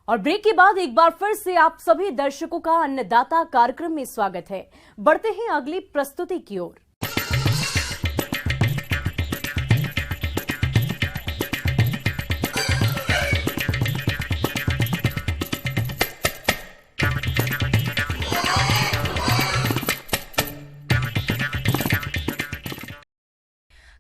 और ब्रेक के बाद एक बार फिर से आप सभी दर्शकों का अन्नदाता कार्यक्रम में स्वागत है। बढ़ते हैं अगली प्रस्तुति की ओर।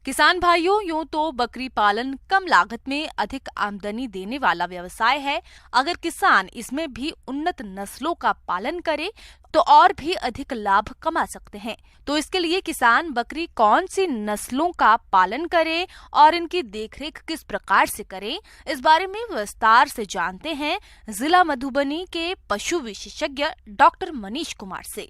किसान भाइयों, यूं तो बकरी पालन कम लागत में अधिक आमदनी देने वाला व्यवसाय है। अगर किसान इसमें भी उन्नत नस्लों का पालन करे तो और भी अधिक लाभ कमा सकते हैं। तो इसके लिए किसान बकरी कौन सी नस्लों का पालन करे और इनकी देखरेख किस प्रकार से करें, इस बारे में विस्तार से जानते हैं जिला मधुबनी के पशु विशेषज्ञ डॉक्टर मनीष कुमार से।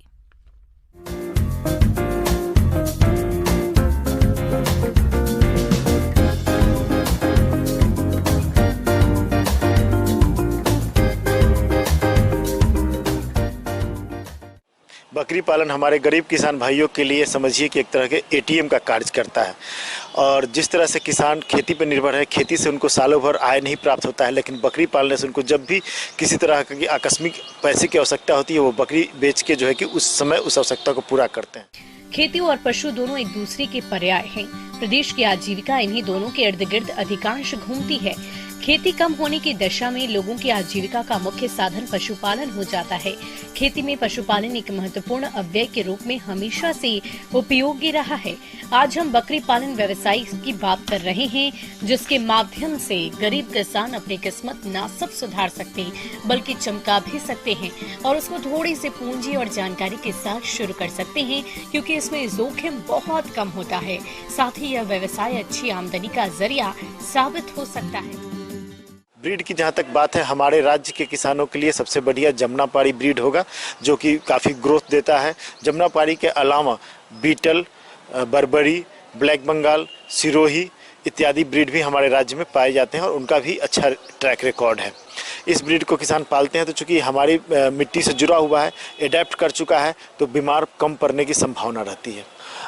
बकरी पालन हमारे गरीब किसान भाइयों के लिए समझिए कि एक तरह के एटीएम का कार्य करता है। और जिस तरह से किसान खेती पर निर्भर है, खेती से उनको सालों भर आय नहीं प्राप्त होता है, लेकिन बकरी पालने से उनको जब भी किसी तरह की आकस्मिक पैसे की आवश्यकता होती है, वो बकरी बेच के जो है कि उस समय उस आवश्यकता को पूरा करते हैं। खेती और पशु दोनों एक दूसरे के पर्याय हैं। प्रदेश की आजीविका इन्हीं दोनों के इर्द गिर्द अधिकांश घूमती है। खेती कम होने की दशा में लोगों की आजीविका का मुख्य साधन पशुपालन हो जाता है। खेती में पशुपालन एक महत्वपूर्ण अव्यय के रूप में हमेशा से उपयोगी रहा है। आज हम बकरी पालन व्यवसाय की बात कर रहे हैं, जिसके माध्यम से गरीब किसान अपनी किस्मत न सिर्फ सुधार सकते बल्कि चमका भी सकते हैं और उसको थोड़ी सी पूंजी और जानकारी के साथ शुरू कर सकते हैं, क्योंकि इसमें जोखिम बहुत कम होता है। साथ ही यह व्यवसाय अच्छी आमदनी का जरिया साबित हो सकता है। ब्रीड की जहाँ तक बात है, हमारे राज्य के किसानों के लिए सबसे बढ़िया जमुनापारी ब्रीड होगा, जो कि काफ़ी ग्रोथ देता है। जमुनापारी के अलावा बीटल, बर्बरी, ब्लैक बंगाल, सिरोही इत्यादि ब्रीड भी हमारे राज्य में पाए जाते हैं और उनका भी अच्छा ट्रैक रिकॉर्ड है। इस ब्रीड को किसान पालते हैं तो चूँकि हमारी मिट्टी से जुड़ा हुआ है, एडेप्ट कर चुका है, तो बीमार कम पड़ने की संभावना रहती है।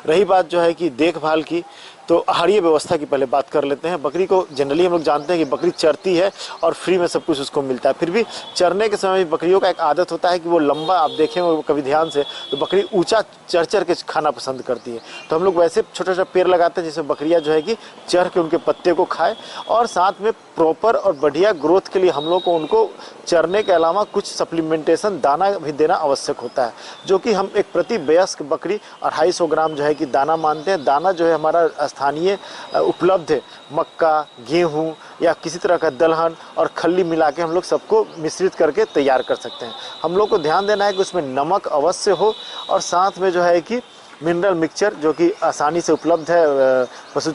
रही बात जो है कि देखभाल की, तो आहारीय व्यवस्था की पहले बात कर लेते हैं। बकरी को जनरली हम लोग जानते हैं कि बकरी चरती है और फ्री में सब कुछ उसको मिलता है। फिर भी चरने के समय बकरियों का एक आदत होता है कि वो लंबा, आप देखें वो कभी ध्यान से, तो बकरी ऊंचा चढ़ चढ़ के खाना पसंद करती है। तो हम लोग वैसे छोटा छोटा पेड़ लगाते हैं जिससे बकरियां जो है कि चढ़ के उनके पत्ते को खाए, और साथ में प्रॉपर और बढ़िया ग्रोथ के लिए हम लोग को उनको चरने के अलावा कुछ सप्लीमेंटेशन दाना भी देना आवश्यक होता है, जो कि हम एक प्रति वयस्क बकरी 250 ग्राम जो है कि दाना मानते हैं। दाना जो है हमारा स्थानीय उपलब्ध है, मक्का, गेहूं या किसी तरह का दलहन और खल्ली मिला के हम लोग सबको मिश्रित करके तैयार कर सकते हैं। हम लोग को ध्यान देना है कि उसमें नमक अवश्य हो, और साथ में जो है कि मिनरल मिक्सचर, जो कि आसानी से उपलब्ध है पशु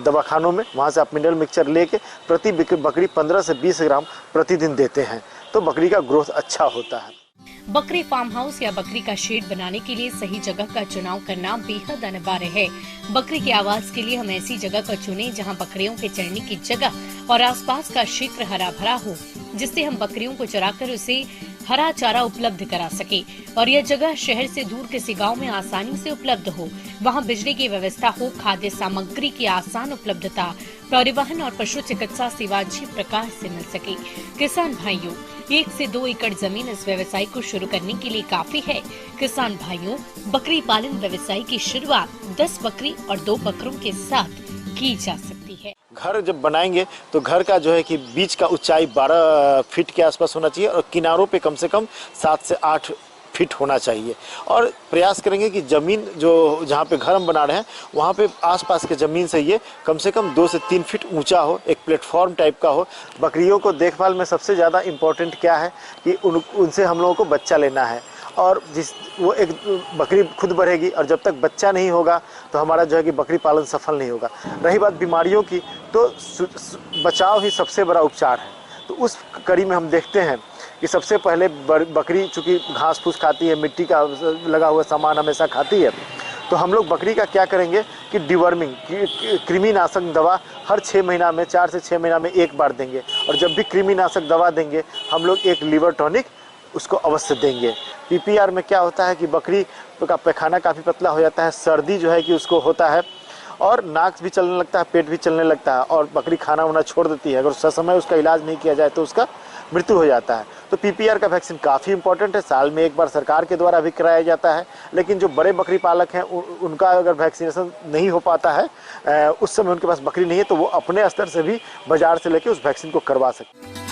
दवाखानों में, वहाँ से आप मिनरल मिक्सचर लेके प्रति बकरी 15 से 20 ग्राम प्रतिदिन देते हैं, तो बकरी का ग्रोथ अच्छा होता है। बकरी फार्म हाउस या बकरी का शेड बनाने के लिए सही जगह का चुनाव करना बेहद अनिवार्य है। बकरी के आवास के लिए हम ऐसी जगह को चुनें जहां बकरियों के चरने की जगह और आसपास का क्षेत्र हरा भरा हो, जिससे हम बकरियों को चराकर उसे हरा चारा उपलब्ध करा सके, और यह जगह शहर से दूर किसी गांव में आसानी से उपलब्ध हो। वहां बिजली की व्यवस्था हो, खाद्य सामग्री की आसान उपलब्धता, परिवहन और पशु चिकित्सा सेवा अच्छी प्रकार से मिल सके। किसान भाइयों, 1 से 2 एकड़ जमीन इस व्यवसाय को शुरू करने के लिए काफी है। किसान भाइयों, बकरी पालन व्यवसाय की शुरुआत 10 बकरी और 2 बकरों के साथ की जा सकती है। घर जब बनाएंगे तो घर का जो है कि बीच का ऊंचाई 12 फीट के आसपास होना चाहिए, और किनारों पे कम से कम 7 से 8 फीट होना चाहिए। और प्रयास करेंगे कि ज़मीन जो जहाँ पे घर हम बना रहे हैं वहाँ पे आसपास के ज़मीन से ये कम से कम 2 से 3 फीट ऊंचा हो, एक प्लेटफॉर्म टाइप का हो। बकरियों को देखभाल में सबसे ज़्यादा इम्पोर्टेंट क्या है कि उनसे हम लोगों को बच्चा लेना है, और वो एक बकरी खुद बढ़ेगी, और जब तक बच्चा नहीं होगा तो हमारा जो है कि बकरी पालन सफल नहीं होगा। रही बात बीमारियों की, तो बचाव ही सबसे बड़ा उपचार है। तो उस कड़ी में हम देखते हैं कि सबसे पहले बकरी चूँकि घास फूस खाती है, मिट्टी का लगा हुआ सामान हमेशा खाती है, तो हम लोग बकरी का क्या करेंगे कि डिवर्मिंग, कृमिनाशक दवा हर 6 महीना में, 4 से 6 महीना में एक बार देंगे। और जब भी कृमिनाशक दवा देंगे हम लोग एक लीवर टॉनिक उसको अवश्य देंगे। पीपीआर में क्या होता है कि बकरी का पैखाना काफ़ी पतला हो जाता है, सर्दी जो है कि उसको होता है, और नाक भी चलने लगता है, पेट भी चलने लगता है और बकरी खाना वाना छोड़ देती है। अगर समय उसका इलाज नहीं किया जाए तो उसका मृत्यु हो जाता है। तो PPR का वैक्सीन काफ़ी इंपॉर्टेंट है, साल में एक बार सरकार के द्वारा भी कराया जाता है। लेकिन जो बड़े बकरी पालक हैं उनका अगर वैक्सीनेशन नहीं हो पाता है, उस समय उनके पास बकरी नहीं है, तो वो अपने स्तर से भी बाजार से लेके उस वैक्सीन को करवा सकते हैं।